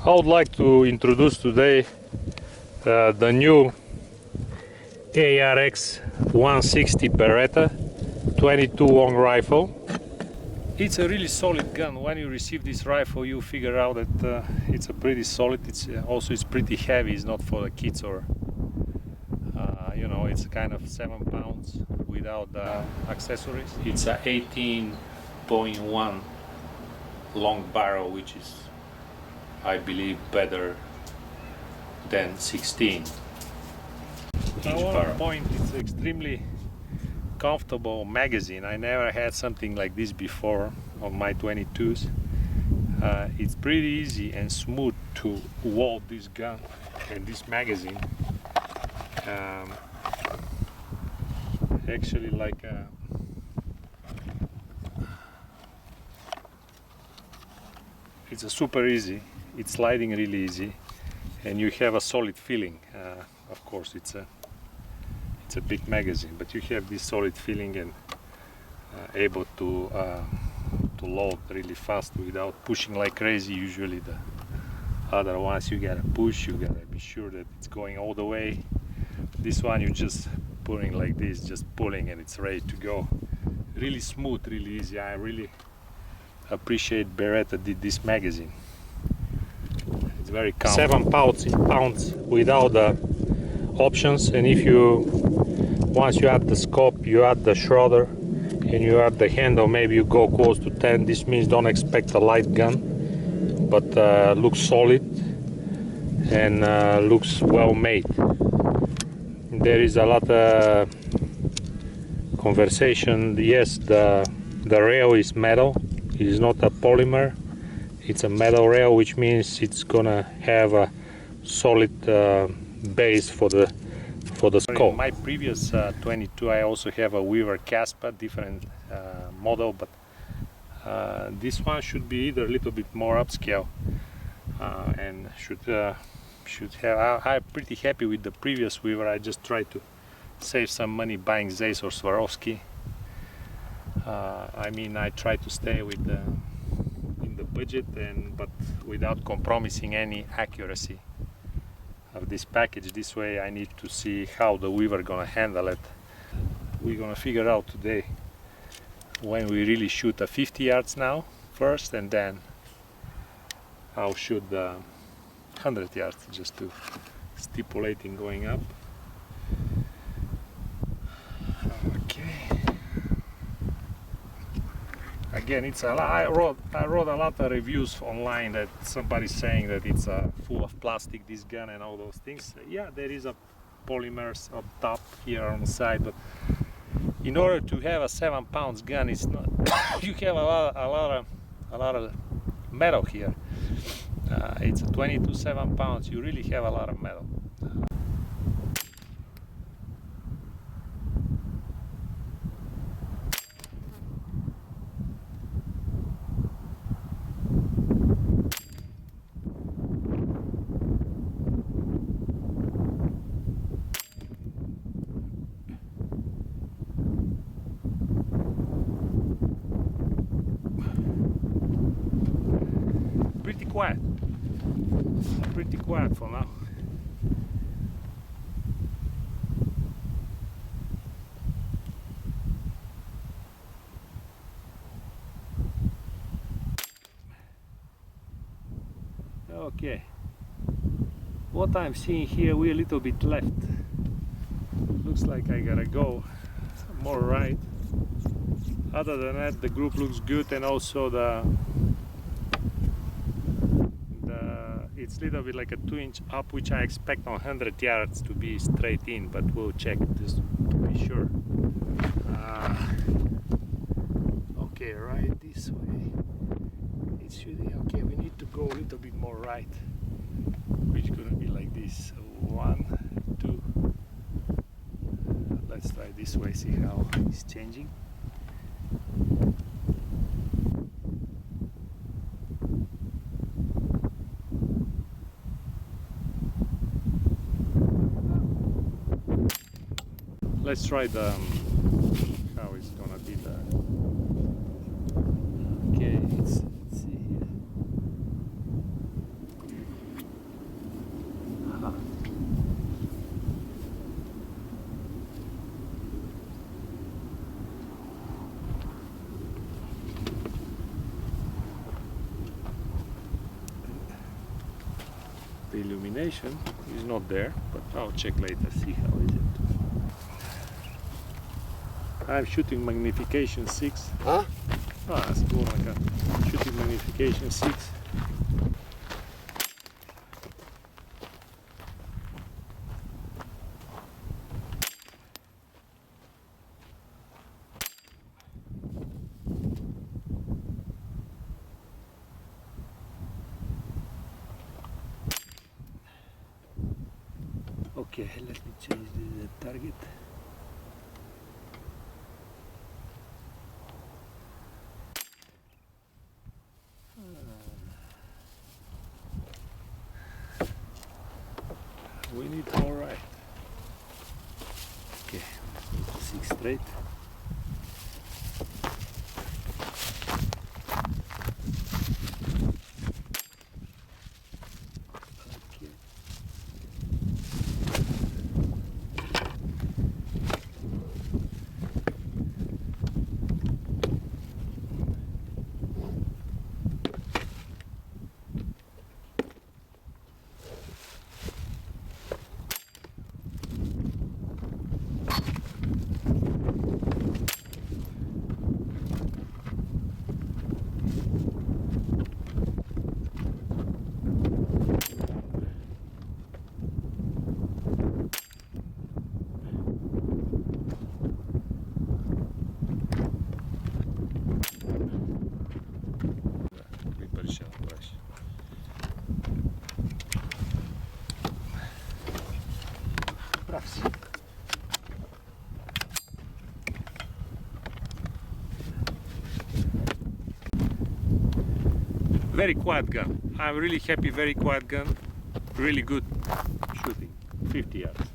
I would like to introduce today the new Arx 160 Beretta 22 long rifle. It's a really solid gun. When you receive this rifle, you figure out that it's a pretty solid. It's pretty heavy. It's not for the kids or you know. It's kind of 7 pounds without the accessories. It's a 18.1 long barrel, which is, I believe, better than 16 inch barrel. Point, it's extremely comfortable magazine. I never had something like this before on my 22s. It's pretty easy and smooth to load this gun and this magazine. Actually, like it's a super easy. It's sliding really easy, and you have a solid feeling. Of course, it's a big magazine, but you have this solid feeling and able to load really fast without pushing like crazy. Usually the other ones you gotta push, you gotta be sure that it's going all the way. This one you just pulling like this, just pulling, and it's ready to go. Really smooth, really easy. I really appreciate Beretta did this magazine. It's very comfortable. 7 pounds without the options, and if you once you add the scope, you add the shoulder, and you add the handle, maybe you go close to 10. This means don't expect a light gun, but looks solid and looks well made. There is a lot of conversation. Yes, the rail is metal. It is not a polymer. It's a metal rail, which means it's gonna have a solid base for the scope. In my previous 22, I also have a Weaver Caspa, different model, but this one should be either a little bit more upscale and should have. I'm pretty happy with the previous Weaver. I just tried to save some money buying Zeiss or Swarovski. I mean, I try to stay with in the budget, but without compromising any accuracy of this package. This way I need to see how the Weaver gonna handle it. We're gonna figure out today when we really shoot a 50 yards now first, and then I'll shoot the 100 yards just to stipulating going up. Okay. Again, it's I wrote a lot of reviews online that somebody's saying that it's full of plastic, this gun, and all those things. Yeah, there is a polymers up top here on the side, but in order to have a 7 pounds gun, it's not. You have a lot of metal here. It's a 22 7 pounds. You really have a lot of metal. Pretty quiet for now. Okay, what I'm seeing here, we're a little bit left. Looks like I gotta go more right. Other than that, the group looks good, and also it's a little bit like a 2-inch up, which I expect on 100 yards to be straight in, but we'll check just to be sure. Okay, right this way. It should be okay. We need to go a little bit more right, which is gonna be like this. 1, 2. Let's try this way, see how it's changing. Let's try the how it's gonna be the. Okay, let's see here. the illumination is not there, but I'll check later, see how is it. I'm shooting magnification 6. Huh? Shooting magnification 6. Okay, let me change the target. We need all right. Okay, 6 straight. Okay. Припаршал, браш. Прав си. Very quiet gun. I'm really happy, very quiet gun. Really good shooting. 50 yards.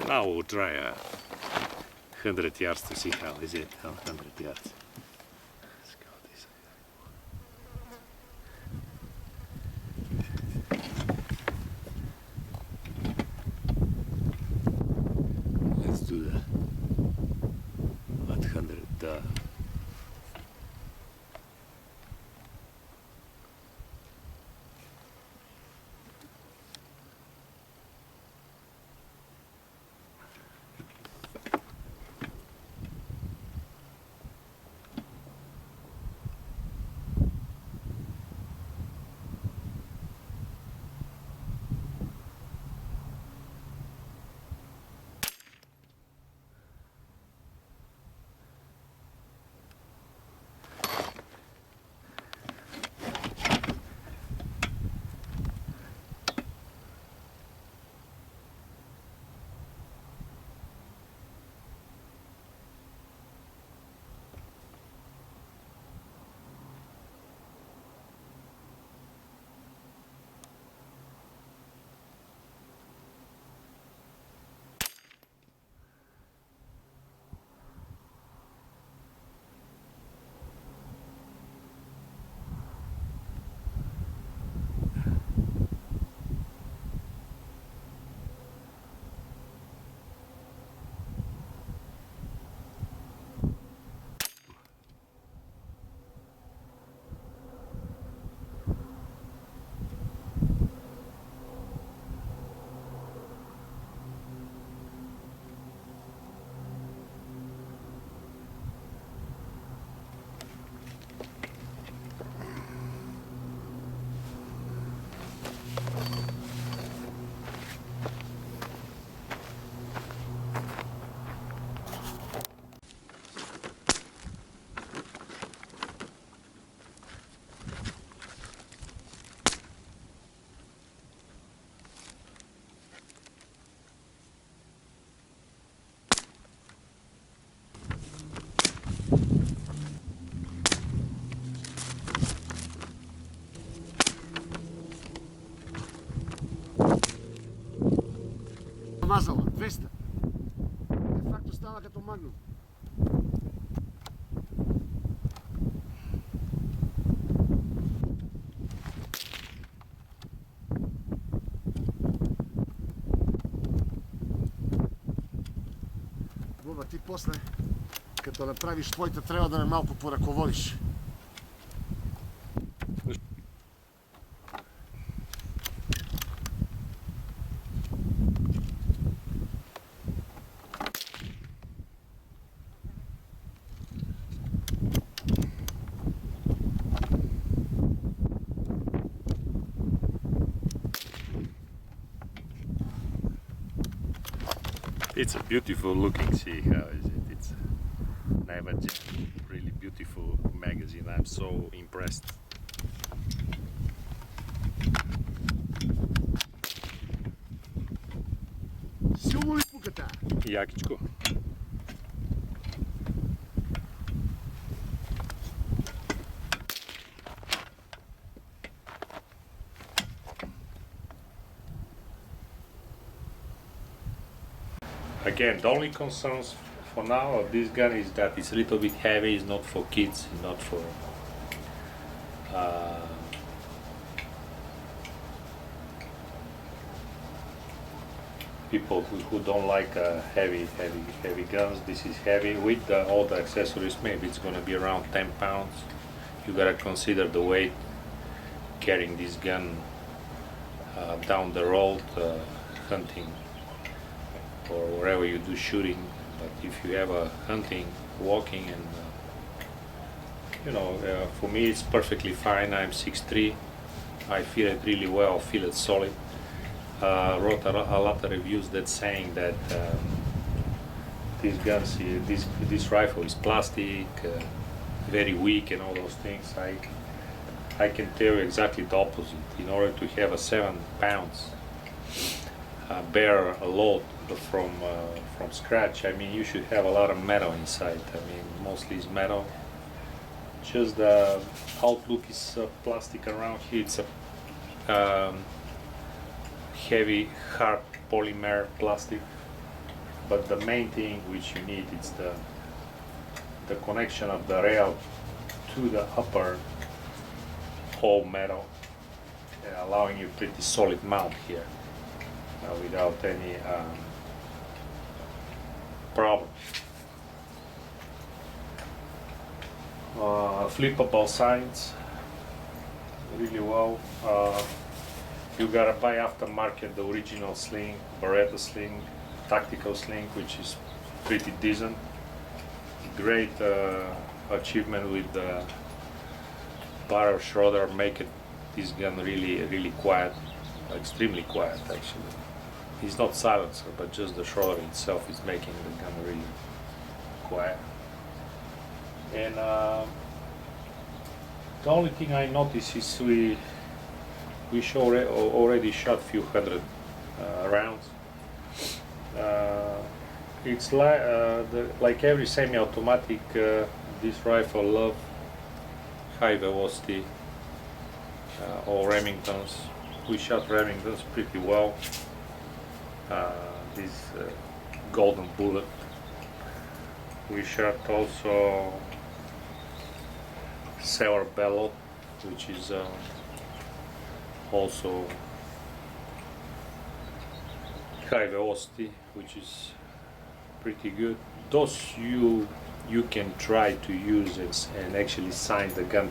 Now we'll try 100 yards to see how is it on 100 yards. Let's go this way. Let's do the 100. 200. De facto stava като Magnum. Боба, ти после, като направиш твоите, трябва да ме малко поръководиш. It's a beautiful looking sea, how is it? It's never really beautiful magazine. I'm so impressed. Силно ли пуката? Якичко. Again, the only concerns for now of this gun is that it's a little bit heavy. It's not for kids. It's not for people who don't like heavy guns. This is heavy with all the accessories. Maybe it's going to be around 10 pounds. You gotta consider the weight carrying this gun down the road, hunting, or wherever you do shooting. But if you have a hunting, walking, and for me it's perfectly fine. I'm 6'3". I feel it really well. Feel it solid. Wrote a lot of reviews that saying that these guns, this rifle is plastic, very weak, and all those things. I can tell you exactly the opposite. In order to have a 7 pounds bear load from scratch, I mean, you should have a lot of metal inside. I mean, mostly it's metal. Just the outlook is plastic around here. It's a heavy, hard polymer plastic. But the main thing which you need is the connection of the rail to the upper whole metal, allowing you pretty solid mount here without any problem. Flippable sides, really well. You gotta buy aftermarket the original sling, Beretta sling, tactical sling, which is pretty decent. Great achievement with the barrel schroeder, make it this gun really quiet, extremely quiet actually. It's not silencer, but just the schroeder itself is making the gun really quiet. And the only thing I noticed is we already shot few hundred rounds. It's like every semi-automatic, this rifle love high velocity or Remingtons. We shot Remingtons pretty well. This golden bullet. We shot also Sailor Bellow, which is also high velocity, which is pretty good. Those you can try to use and actually sign the gun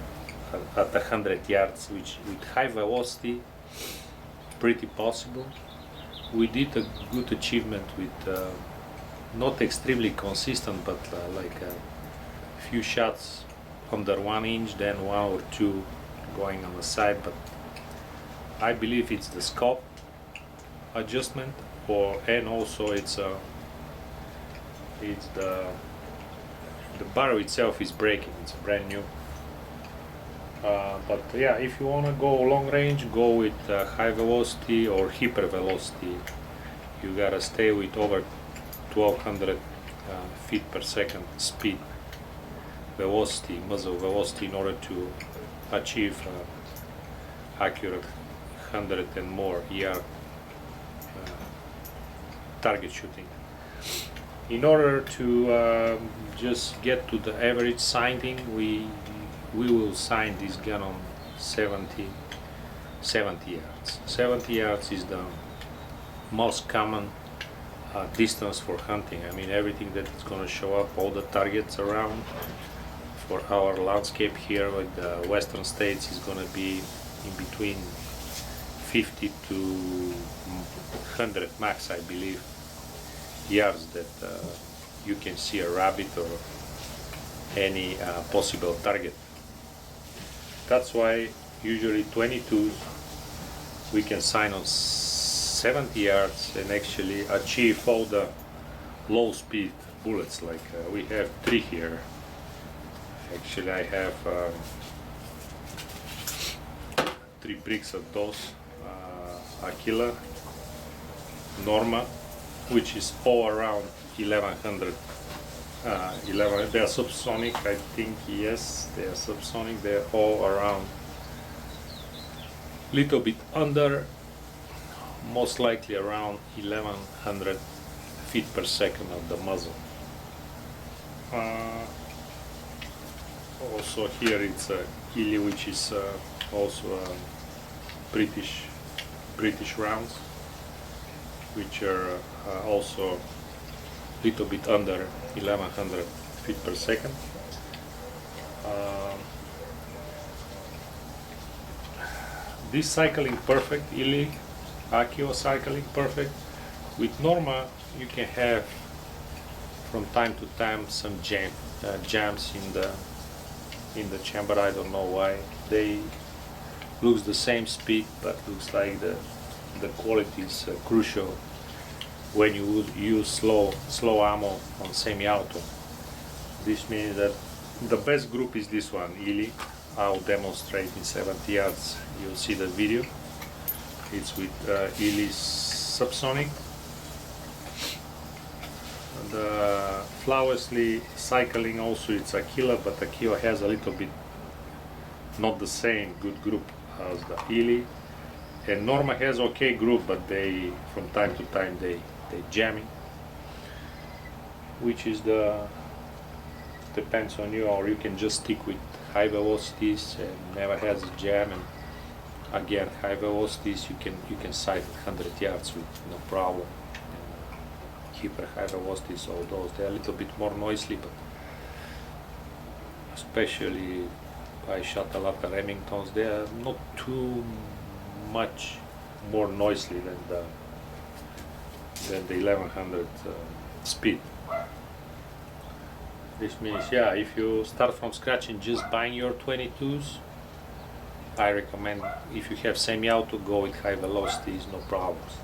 at 100 yards, which with high velocity, pretty possible. We did a good achievement with not extremely consistent, but like a few shots under 1 inch, then 1 or 2 going on the side. But I believe it's the scope adjustment, and also it's the barrel itself is breaking. It's brand new. But yeah, if you want to go long range, go with high velocity or hyper velocity. You gotta stay with over 1200 feet per second speed velocity, muzzle velocity, in order to achieve accurate 100 and more yard target shooting. In order to just get to the average sighting, we will sight this gun on 70 yards. 70 yards is the most common distance for hunting. I mean, everything that is going to show up, all the targets around for our landscape here with the western states is going to be in between 50 to 100 max, I believe, yards that you can see a rabbit or any possible target. That's why usually 22s we can sign on 70 yards and actually achieve all the low speed bullets. Like we have 3 here. Actually I have 3 bricks of those Aquila Norma, which is all around 1100. 11, they are subsonic, I think. Yes, they are subsonic. They're all around, little bit under, most likely around 1100 feet per second of the muzzle. Also here it's a Illy, which is also British rounds, which are also little bit under 1100 feet per second. This cycling perfect, Illy, Accio cycling perfect. With Norma you can have from time to time some jams in the chamber. I don't know why. They looks the same speed, but looks like the quality is crucial when you would use slow ammo on semi-auto. This means that the best group is this one, Illy. I'll demonstrate in 70 yards. You'll see the video. It's with Illy subsonic. The flawlessly cycling also it's Aquila, but Aquila has a little bit not the same good group as the Illy. And Norma has okay group, but they from time to time they jamming, which is depends on you, or you can just stick with high velocities and never has a jam, and again high velocities you can sight 100 yards with no problem. Hyper high velocities, all those they're a little bit more noisy, but especially I shot a lot of Remingtons, they are not too much more noisy than the 1100 speed. This means, yeah, if you start from scratch and just buying your 22s, I recommend, if you have semi-auto, go with high velocities, no problems.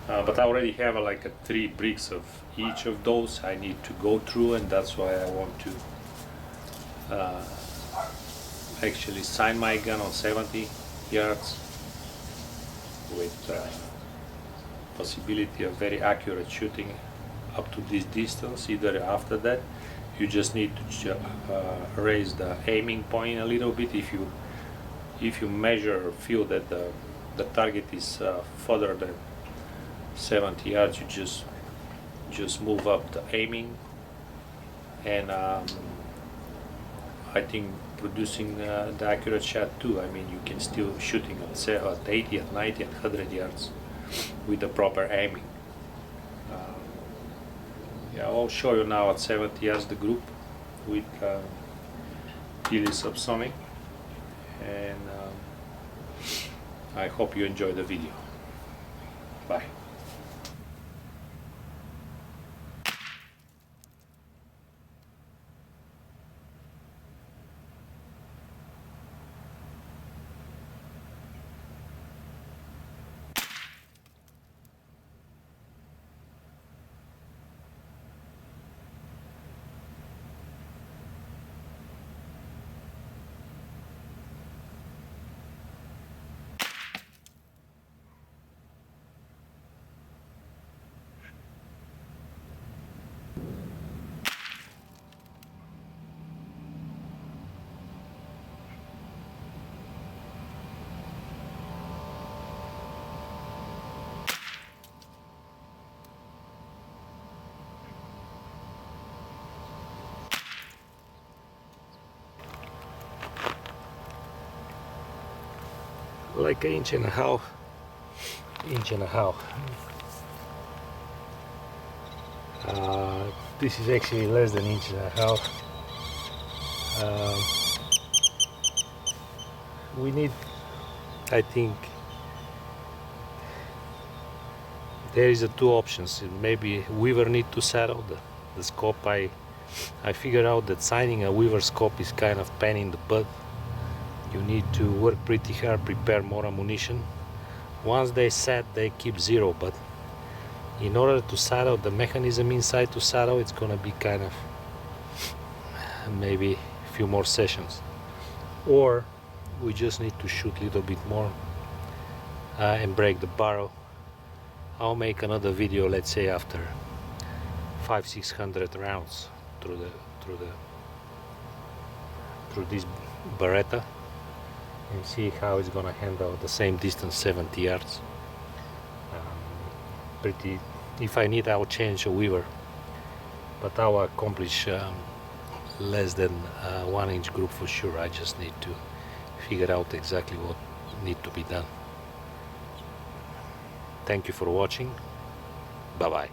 But I already have like 3 bricks of each of those I need to go through, and that's why I want to actually sign my gun on 70 yards with possibility of very accurate shooting up to this distance. Either after that you just need to raise the aiming point a little bit. If you measure or feel that the target is further than 70 yards, you just move up the aiming, and I think producing the accurate shot too. I mean, you can still shooting at 80, at 90, at 100 yards with the proper aiming. Yeah, I'll show you now at 70 yards the group with Illy subsonic, and I hope you enjoy the video. Bye. like an inch and a half. This is actually less than inch and a half. We need, I think, there is two options. Maybe weaver need to saddle the scope. I figured out that signing a weaver scope is kind of pain in the butt. You need to work pretty hard, prepare more ammunition. Once they set, they keep zero, but in order to saddle the mechanism inside to saddle, it's gonna be kind of maybe a few more sessions, or we just need to shoot a little bit more and break the barrel. I'll make another video, let's say after 500-600 rounds through this Beretta, and see how it's gonna handle the same distance, 70 yards. If I need, I'll change a weaver, but I'll accomplish less than 1 inch group for sure. I just need to figure out exactly what needs to be done. Thank you for watching. Bye bye.